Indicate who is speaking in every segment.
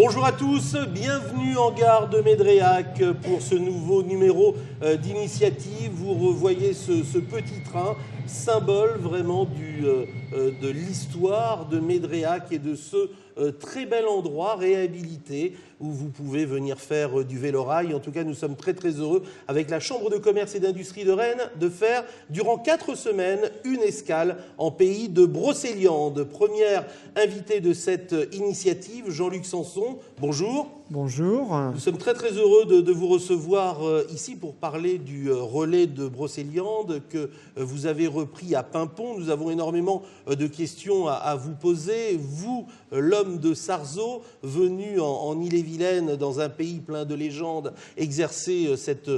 Speaker 1: Bonjour à tous, bienvenue en gare de Médréac pour ce nouveau numéro d'initiative. Vous revoyez ce petit train, symbole vraiment de l'histoire de Médréac et de ce très bel endroit réhabilité où vous pouvez venir faire du vélorail. En tout cas, nous sommes très heureux avec la Chambre de commerce et d'industrie de Rennes de faire durant 4 semaines une escale en pays de Brocéliande. Première invité de cette initiative, Jean-Luc Sanson. Bonjour.
Speaker 2: Bonjour.
Speaker 1: Nous sommes très heureux de vous recevoir ici pour parler du relais de Brocéliande que vous avez repris à Paimpont. Nous avons énormément de questions à vous poser. Vous, l'homme de Sarzeau, venu en Ille-et-Vilaine, dans un pays plein de légendes, exercer cette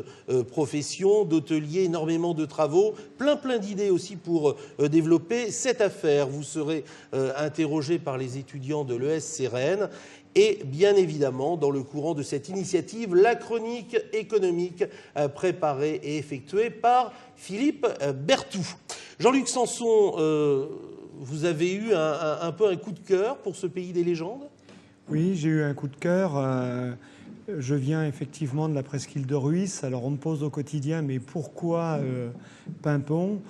Speaker 1: profession d'hôtelier, énormément de travaux, plein d'idées aussi pour développer cette affaire. Vous serez interrogé par les étudiants de l'ESC Rennes. Et bien évidemment, dans le courant de cette initiative, la chronique économique préparée et effectuée par Philippe Berthoud. Jean-Luc Sanson, vous avez eu un peu un coup de cœur pour ce pays des légendes ?
Speaker 2: Oui, j'ai eu un coup de cœur. Je viens effectivement de la presqu'île de Rhuys. Alors on me pose au quotidien, mais pourquoi Paimpont ?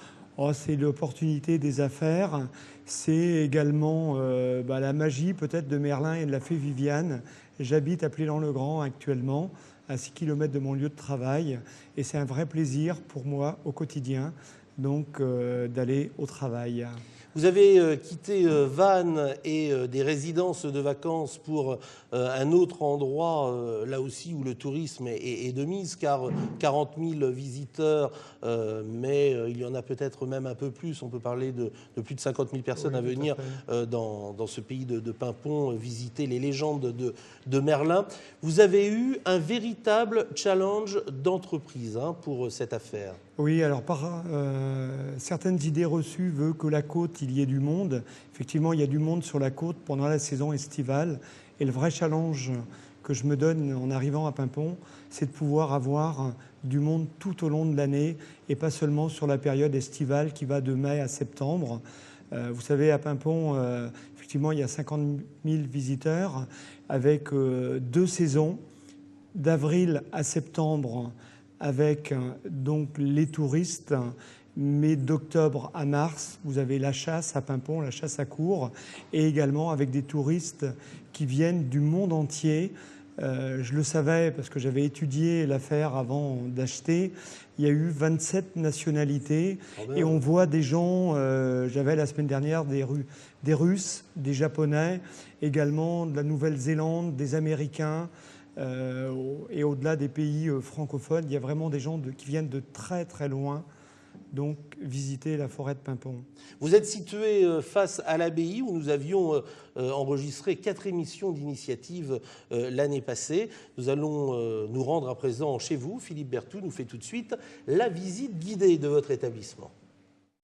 Speaker 2: C'est l'opportunité des affaires. C'est également la magie peut-être de Merlin et de la fée Viviane. J'habite à Plélan-le-Grand actuellement, à 6 km de mon lieu de travail. Et c'est un vrai plaisir pour moi au quotidien donc d'aller au travail.
Speaker 1: Vous avez quitté Vannes et des résidences de vacances pour un autre endroit, là aussi où le tourisme est de mise, car 40 000 visiteurs, mais il y en a peut-être même un peu plus. On peut parler de plus de 50 000 personnes à venir dans ce pays de Paimpont visiter les légendes de Merlin. Vous avez eu un véritable challenge d'entreprise pour cette affaire.
Speaker 2: Oui, alors par certaines idées reçues veut que la côte, il y ait du monde. Effectivement, il y a du monde sur la côte pendant la saison estivale. Et le vrai challenge que je me donne en arrivant à Paimpont, c'est de pouvoir avoir du monde tout au long de l'année et pas seulement sur la période estivale qui va de mai à septembre. Vous savez, à Paimpont, effectivement, il y a 50 000 visiteurs avec 2 saisons, d'avril à septembre, avec donc les touristes, mais d'octobre à mars, vous avez la chasse à Paimpont, la chasse à courre, et également avec des touristes qui viennent du monde entier. Je le savais parce que j'avais étudié l'affaire avant d'acheter. Il y a eu 27 nationalités et on voit des gens, j'avais la semaine dernière des Russes, des Japonais, également de la Nouvelle-Zélande, des Américains, et au-delà des pays francophones, il y a vraiment des gens qui viennent de très loin, donc visiter la forêt de Paimpont.
Speaker 1: Vous êtes situé face à l'abbaye où nous avions enregistré 4 émissions d'initiative l'année passée. Nous allons nous rendre à présent chez vous. Philippe Berthoud nous fait tout de suite la visite guidée de votre établissement.